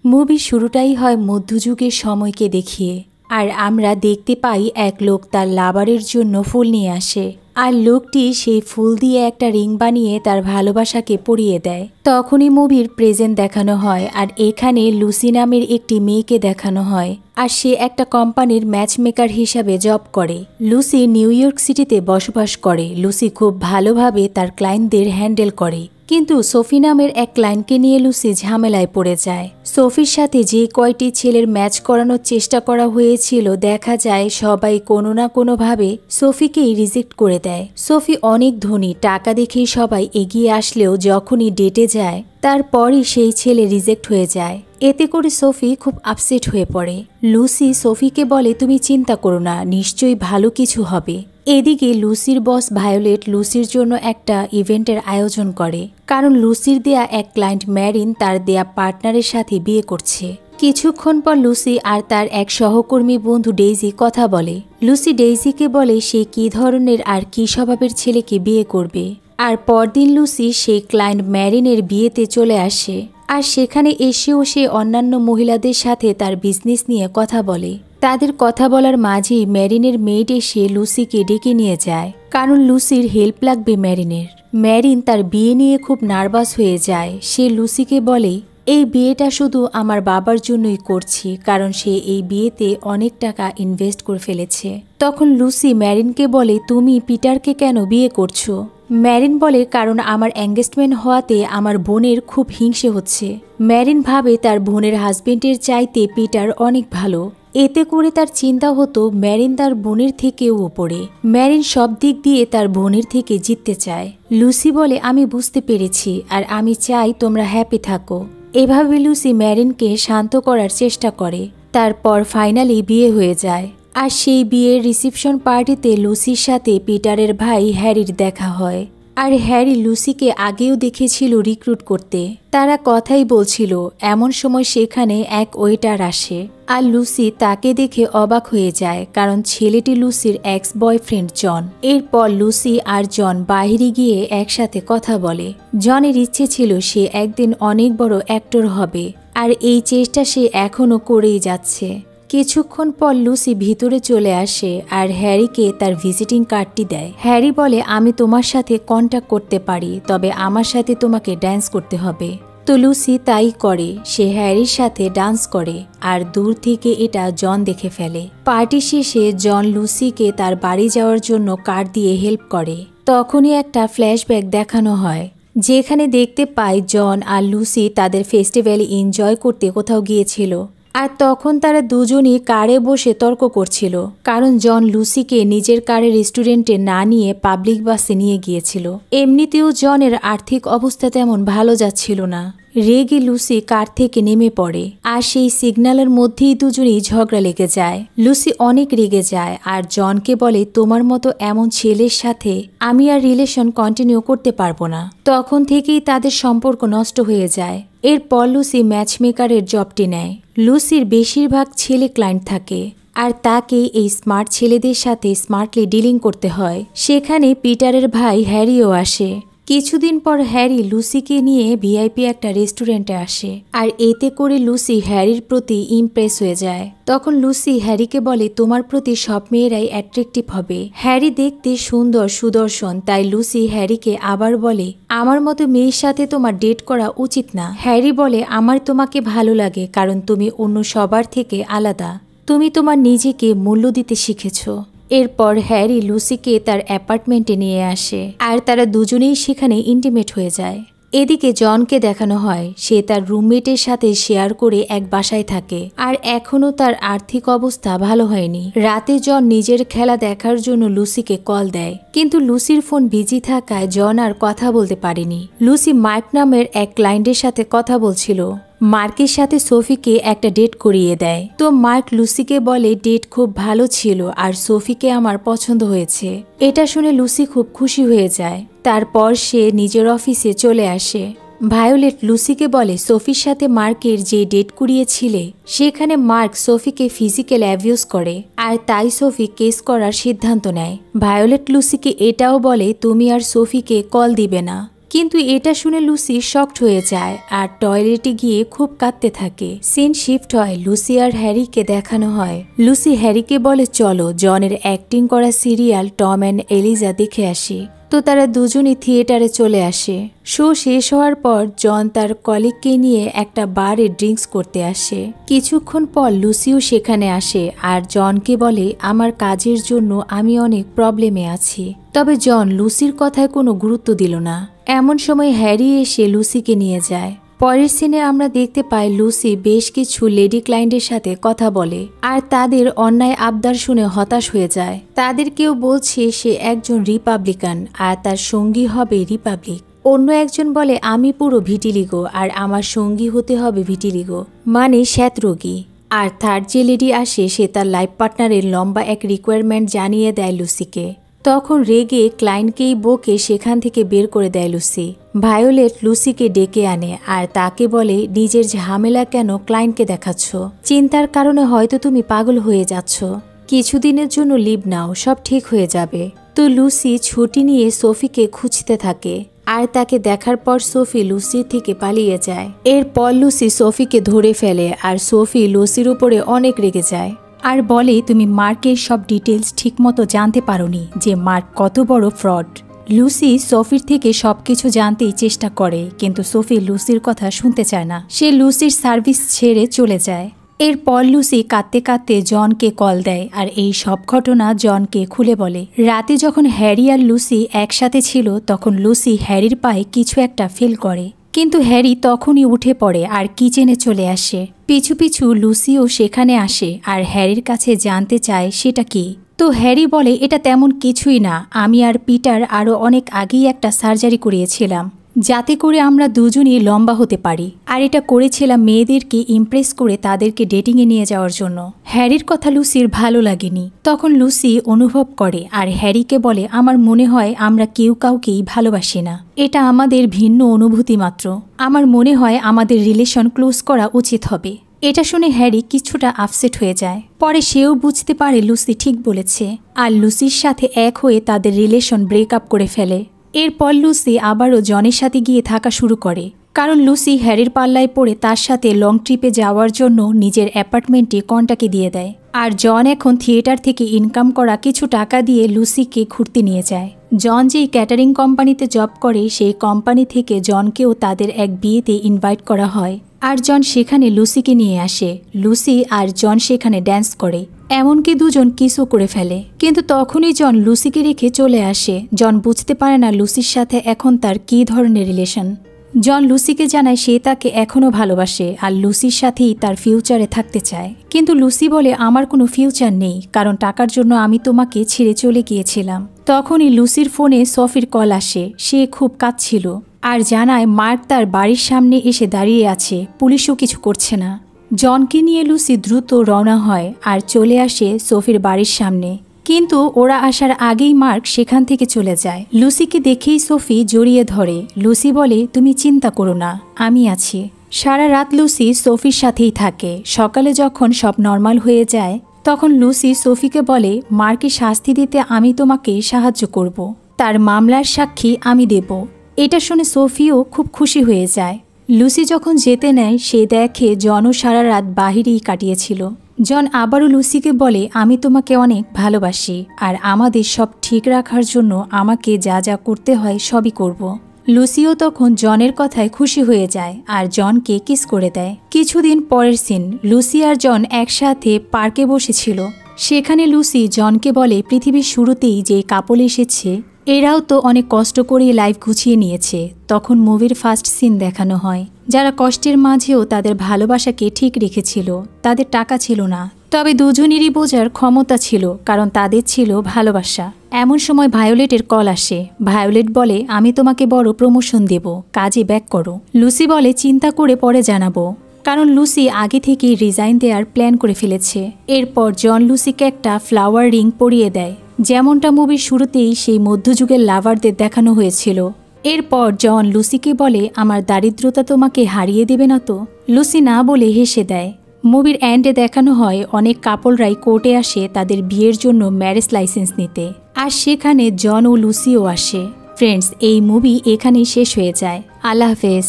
Movie শুরুটাই হয় মধ্যযুগের সময়কে দেখিয়ে, আর আমরা দেখতে পাই এক লোক তার লাভারের জন্য ফুল নিয়ে আসে, আর লোকটি সেই ফুল দিয়ে একটা রিং বানিয়ে তার ভালোবাসাকে পরিয়ে দেয়। তখনই মুভির প্রেজেন্ট দেখানো হয়, আর এখানে লুসি নামের একটি মেয়েকে দেখানো হয়, আর সে একটা কোম্পানির ম্যাচমেকার হিসাবে জব করে। লুসি নিউ ইয়র্ক সিটিতে বসবাস করে। লুসি খুব ভালোভাবে তার ক্লায়েন্টদের হ্যান্ডেল করে, কিন্তু সোফি নামের এক ক্লায়েন্টকে নিয়ে লুসি ঝামেলায় পড়ে যায়। সোফির সাথে যে কয়টি ছেলের ম্যাচ করানোর চেষ্টা করা হয়েছিল, দেখা যায় সবাই কোনো না কোনোভাবে সোফিকেই রিজেক্ট করে দেয়। সোফি অনেক ধনী, টাকা দেখেই সবাই এগিয়ে আসলেও যখনই ডেটে যায় তারপরই সেই ছেলে রিজেক্ট হয়ে যায়। এতে করে সোফি খুব আপসেট হয়ে পড়ে। লুসি সোফিকে বলে, তুমি চিন্তা করো না, নিশ্চয়ই ভালো কিছু হবে। এদিকে লুসির বস ভায়োলেট লুসির জন্য একটা ইভেন্টের আয়োজন করে, কারণ লুসির দেয়া এক ক্লায়েন্ট ম্যারিন তার দেয়া পার্টনারের সাথে বিয়ে করছে। কিছুক্ষণ পর লুসি আর তার এক সহকর্মী বন্ধু ডেইজি কথা বলে। লুসি ডেইজিকে বলে সে কী ধরনের আর কী স্বভাবের ছেলেকে বিয়ে করবে। আর পরদিন লুসি সেই ক্লায়েন্ট ম্যারিনের বিয়েতে চলে আসে, আর সেখানে এসেও সে অন্যান্য মহিলাদের সাথে তার বিজনেস নিয়ে কথা বলে। তাদের কথা বলার মাঝেই ম্যারিনের মেইড এসে লুসিকে ডেকে নিয়ে যায়, কারণ লুসির হেল্প লাগবে ম্যারিনের। ম্যারিন তার বিয়ে নিয়ে খুব নার্ভাস হয়ে যায়। সে লুসিকে বলে, এই বিয়েটা শুধু আমার বাবার জন্যই করছি, কারণ সে এই বিয়েতে অনেক টাকা ইনভেস্ট করে ফেলেছে। তখন লুসি ম্যারিনকে বলে, তুমি পিটারকে কেন বিয়ে করছো? ম্যারিন বলে, কারণ আমার এঙ্গেজমেন্ট হওয়াতে আমার বোনের খুব হিংসে হচ্ছে। ম্যারিন ভাবে তার বোনের হাজবেন্ডের চাইতে পিটার অনেক ভালো। এতে করে তার চিন্তা হতো ম্যারিন তার বোনের থেকেও উপরে। ম্যারিন সব দিক দিয়ে তার বোনের থেকে জিততে চায়। লুসি বলে, আমি বুঝতে পেরেছি, আর আমি চাই তোমরা হ্যাপি থাকো। এভাবে লুসি ম্যারিনকে শান্ত করার চেষ্টা করে। তারপর ফাইনালি বিয়ে হয়ে যায়। আর সেই বিয়ের রিসেপশন পার্টিতে লুসির সাথে পিটারের ভাই হ্যারির দেখা হয়। আর হ্যারি লুসিকে আগেও দেখেছিল রিক্রুট করতে। তারা কথাই বলছিল, এমন সময় সেখানে এক ওয়েটার আসে, আর লুসি তাকে দেখে অবাক হয়ে যায়, কারণ ছেলেটি লুসির এক্স বয়ফ্রেন্ড জন। এরপর লুসি আর জন বাইরে গিয়ে একসাথে কথা বলে। জনের ইচ্ছে ছিল সে একদিন অনেক বড় অ্যাক্টর হবে, আর এই চেষ্টা সে এখনও করেই যাচ্ছে। কিছুক্ষণ পর লুসি ভিতরে চলে আসে আর হ্যারিকে তার ভিজিটিং কার্ডটি দেয়। হ্যারি বলে, আমি তোমার সাথে কন্ট্যাক্ট করতে পারি, তবে আমার সাথে তোমাকে ড্যান্স করতে হবে। তো লুসি তাই করে। সে হ্যারির সাথে ডান্স করে, আর দূর থেকে এটা জন দেখে ফেলে। পার্টি শেষে জন লুসিকে তার বাড়ি যাওয়ার জন্য কার দিয়ে হেল্প করে। তখনই একটা ফ্ল্যাশব্যাক দেখানো হয়, যেখানে দেখতে পায় জন আর লুসি তাদের ফেস্টিভ্যালে এনজয় করতে কোথাও গিয়েছিল। আর তখন তারা দুজনই কারে বসে তর্ক করছিল, কারণ জন লুসিকে নিজের কারে রেস্টুরেন্টে না নিয়ে পাবলিক বাসে নিয়ে গিয়েছিল। এমনিতেও জনের আর্থিক অবস্থা তেমন ভালো যাচ্ছিল না। রেগে লুসি কার থেকে নেমে পড়ে, আর সেই সিগন্যালের মধ্যেই দুজনেই ঝগড়া লেগে যায়। লুসি অনেক রেগে যায় আর জনকে বলে, তোমার মতো এমন ছেলের সাথে আমি আর রিলেশন কন্টিনিউ করতে পারবো না। তখন থেকেই তাদের সম্পর্ক নষ্ট হয়ে যায়। এরপর লুসি ম্যাচমেকারের জবটি নেয়। লুসির বেশিরভাগ ছেলে ক্লায়েন্ট থাকে, আর তাকে এই স্মার্ট ছেলেদের সাথে স্মার্টলি ডিলিং করতে হয়। সেখানে পিটারের ভাই হ্যারিও আসে। কিছুদিন পর হ্যারি লুসিকে নিয়ে ভিআইপি একটা রেস্টুরেন্টে আসে, আর এতে করে লুসি হ্যারির প্রতি ইমপ্রেস হয়ে যায়। তখন লুসি হ্যারিকে বলে, তোমার প্রতি সব মেয়েরাই অ্যাট্রাকটিভ হবে। হ্যারি দেখতে সুন্দর সুদর্শন, তাই লুসি হ্যারিকে আবার বলে, আমার মতো মেয়ের সাথে তোমার ডেট করা উচিত না। হ্যারি বলে, আমার তোমাকে ভালো লাগে, কারণ তুমি অন্য সবার থেকে আলাদা। তুমি তোমার নিজেকে মূল্য দিতে শিখেছ। এরপর হ্যারি লুসিকে তার অ্যাপার্টমেন্টে নিয়ে আসে, আর তারা দুজনেই সেখানে ইন্টিমেট হয়ে যায়। এদিকে জনকে দেখানো হয় সে তার রুমমেটের সাথে শেয়ার করে এক বাসায় থাকে, আর এখনও তার আর্থিক অবস্থা ভালো হয়নি। রাতে জন নিজের খেলা দেখার জন্য লুসিকে কল দেয়, কিন্তু লুসির ফোন বিজি থাকায় জন আর কথা বলতে পারেনি। লুসি মার্ক নামের এক ক্লায়েন্টের সাথে কথা বলছিল। মার্কের সাথে সোফিকে একটা ডেট করিয়ে দেয়। তো মার্ক লুসিকে বলে, ডেট খুব ভালো ছিল, আর সোফিকে আমার পছন্দ হয়েছে। এটা শুনে লুসি খুব খুশি হয়ে যায়। তারপর সে নিজের অফিসে চলে আসে। ভায়োলেট লুসিকে বলে, সোফির সাথে মার্কের যে ডেট করিয়েছিলে সেখানে মার্ক সোফিকে ফিজিক্যাল অ্যাবিউজ করে, আর তাই সোফি কেস করার সিদ্ধান্ত নেয়। ভায়োলেট লুসিকে এটাও বলে, তুমি আর সোফিকে কল দিবে না। কিন্তু এটা শুনে লুসি শকড হয়ে যায় আর টয়লেটে গিয়ে খুব কাঁদতে থাকে। সিন শিফট হয়, লুসি আর হ্যারিকে দেখানো হয়। লুসি হ্যারিকে বলে চলো জনের অ্যাক্টিং করা সিরিয়াল টম অ্যান্ড এলিজা দেখে আসি। তো তারা দুজনই থিয়েটারে চলে আসে। শো শেষ হওয়ার পর জন তার কলিগকে নিয়ে একটা বারে ড্রিঙ্কস করতে আসে। কিছুক্ষণ পর লুসিও সেখানে আসে আর জনকে বলে আমার কাজের জন্য আমি অনেক প্রবলেমে আছি। তবে জন লুসির কথায় কোনো গুরুত্ব দিল না। এমন সময় হ্যারি এসে লুসিকে নিয়ে যায়। পরের সিনে আমরা দেখতে পাই লুসি বেশ কিছু লেডি ক্লায়েন্টের সাথে কথা বলে আর তাদের অন্যায় আবদার শুনে হতাশ হয়ে যায়। তাদের কেউ বলছে সে একজন রিপাবলিকান আর তার সঙ্গী হবে রিপাবলিক। অন্য একজন বলে আমি পুরো ভিটিলিগো আর আমার সঙ্গী হতে হবে ভিটিলিগো, মানে শ্বেতরোগী। আর থার্ড যে লেডি আসে সে তার লাইফ পার্টনারের লম্বা এক রিকোয়ারমেন্ট জানিয়ে দেয় লুসিকে। তখন রেগে ক্লায়েন্টকেই বকে সেখান থেকে বের করে দেয় লুসি। ভায়োলেট লুসিকে ডেকে আনে আর তাকে বলে নিজের ঝামেলা কেন ক্লায়েন্টকে দেখাচ্ছ, চিন্তার কারণে হয়তো তুমি পাগল হয়ে যাচ্ছ, কিছুদিনের জন্য লিভ নাও, সব ঠিক হয়ে যাবে। তো লুসি ছুটি নিয়ে সোফিকে খুঁজতে থাকে আর তাকে দেখার পর সোফি লুসির থেকে পালিয়ে যায়। এরপর লুসি সোফিকে ধরে ফেলে আর সোফি লুসির উপরে অনেক রেগে যায় আর বলে তুমি মার্কের সব ডিটেলস ঠিকমতো জানতে পারোনি যে মার্ক কত বড় ফ্রড। লুসি সোফির থেকে সবকিছু জানতেই চেষ্টা করে কিন্তু সোফি লুসির কথা শুনতে চায় না। সে লুসির সার্ভিস ছেড়ে চলে যায়। এরপর লুসি কাঁদতে কাঁদতে জনকে কল দেয় আর এই সব ঘটনা জনকে খুলে বলে। রাতে যখন হ্যারি আর লুসি একসাথে ছিল তখন লুসি হ্যারির পায়ে কিছু একটা ফিল করে, কিন্তু হ্যারি তখনই উঠে পড়ে আর কিচেনে চলে আসে। পিছু পিছু লুসিও সেখানে আসে আর হ্যারির কাছে জানতে চায় সেটা কি। তো হ্যারি বলে এটা তেমন কিছুই না, আমি আর পিটার আরও অনেক আগেই একটা সার্জারি করিয়েছিলাম যাতে করে আমরা দুজনই লম্বা হতে পারি, আর এটা করেছিলাম মেয়েদেরকে ইমপ্রেস করে তাদেরকে ডেটিংয়ে নিয়ে যাওয়ার জন্য। হ্যারির কথা লুসির ভালো লাগেনি। তখন লুসি অনুভব করে আর হ্যারিকে বলে আমার মনে হয় আমরা কেউ কাউকেই ভালোবাসি না, এটা আমাদের ভিন্ন অনুভূতি মাত্র, আমার মনে হয় আমাদের রিলেশন ক্লোজ করা উচিত হবে। এটা শুনে হ্যারি কিছুটা আপসেট হয়ে যায়। পরে সেও বুঝতে পারে লুসি ঠিক বলেছে আর লুসির সাথে এক হয়ে তাদের রিলেশন ব্রেকআপ করে ফেলে। এরপর লুসি আবারও জনের সাথে গিয়ে থাকা শুরু করে, কারণ লুসি হ্যারির পাল্লায় পড়ে তার সাথে লং ট্রিপে যাওয়ার জন্য নিজের অ্যাপার্টমেন্টে কন্টাকে দিয়ে দেয়। আর জন এখন থিয়েটার থেকে ইনকাম করা কিছু টাকা দিয়ে লুসিকে ঘুরতে নিয়ে যায়। জন যেই ক্যাটারিং কোম্পানিতে জব করে সেই কোম্পানি থেকে জনকেও তাদের এক বিয়েতে ইনভাইট করা হয় আর জন সেখানে লুসিকে নিয়ে আসে। লুসি আর জন সেখানে ড্যান্স করে, এমনকি দুজন কিসও করে ফেলে। কিন্তু তখনই জন লুসিকে রেখে চলে আসে। জন বুঝতে পারে না লুসির সাথে এখন তার কী ধরনের রিলেশন। জন লুসিকে জানায় সে তাকে এখনও ভালোবাসে আর লুসির সাথেই তার ফিউচারে থাকতে চায়। কিন্তু লুসি বলে আমার কোনো ফিউচার নেই, কারণ টাকার জন্য আমি তোমাকে ছেড়ে চলে গিয়েছিলাম। তখনই লুসির ফোনে সফির কল আসে। সে খুব কাঁদছিল আর জানায় মার্ক তার বাড়ির সামনে এসে দাঁড়িয়ে আছে, পুলিশও কিছু করছে না। জনকে নিয়ে লুসি দ্রুত রওনা হয় আর চলে আসে সফির বাড়ির সামনে, কিন্তু ওরা আসার আগেই মার্ক সেখান থেকে চলে যায়। লুসিকে দেখেই সফি জড়িয়ে ধরে। লুসি বলে তুমি চিন্তা করো না, আমি আছি। সারা রাত লুসি সফির সাথেই থাকে। সকালে যখন সব নর্মাল হয়ে যায় তখন লুসি সফিকে বলে মার্কে শাস্তি দিতে আমি তোমাকে সাহায্য করব, তার মামলার সাক্ষী আমি দেব। এটা শুনে সফিও খুব খুশি হয়ে যায়। লুসি যখন যেতে নেয় সে দেখে জনও সারা রাত বাহিরেই কাটিয়েছিল। জন আবারও লুসিকে বলে আমি তোমাকে অনেক ভালোবাসি আর আমাদের সব ঠিক রাখার জন্য আমাকে যা যা করতে হয় সবই করব। লুসিও তখন জনের কথায় খুশি হয়ে যায় আর জনকে কিস করে দেয়। কিছুদিন পরের সিন, লুসি আর জন একসাথে পার্কে বসেছিল। সেখানে লুসি জনকে বলে পৃথিবীর শুরুতেই যে কাপল এসেছে এরাও তো অনেক কষ্ট করে লাইফ গুছিয়ে নিয়েছে। তখন মুভির ফার্স্ট সিন দেখানো হয়, যারা কষ্টের মাঝেও তাদের ভালোবাসাকে ঠিক রেখেছিল। তাদের টাকা ছিল না, তবে দুজনেরই বোঝার ক্ষমতা ছিল, কারণ তাদের ছিল ভালোবাসা। এমন সময় ভায়োলেটের কল আসে। ভায়োলেট বলে আমি তোমাকে বড় প্রমোশন দেব, কাজে ব্যাক করো। লুসি বলে চিন্তা করে পরে জানাবো, কারণ লুসি আগে থেকেই রিজাইন দেওয়ার প্ল্যান করে ফেলেছে। এরপর জন লুসিকে একটা ফ্লাওয়ার রিং পরিয়ে দেয়, যেমনটা মুভির শুরুতেই সেই মধ্যযুগের লাভারদের দেখানো হয়েছিল। এরপর জন লুসিকে বলে আমার দারিদ্রতা তোমাকে হারিয়ে দেবে না তো? লুসি না বলে হেসে দেয়। মুভির এন্ডে দেখানো হয় অনেক কাপলরাই কোর্টে আসে তাদের বিয়ের জন্য ম্যারেজ লাইসেন্স নিতে, আর সেখানে জন ও লুসিও আসে। ফ্রেন্ডস, এই মুভি এখানেই শেষ হয়ে যায়। আল্লাহ হাফেজ।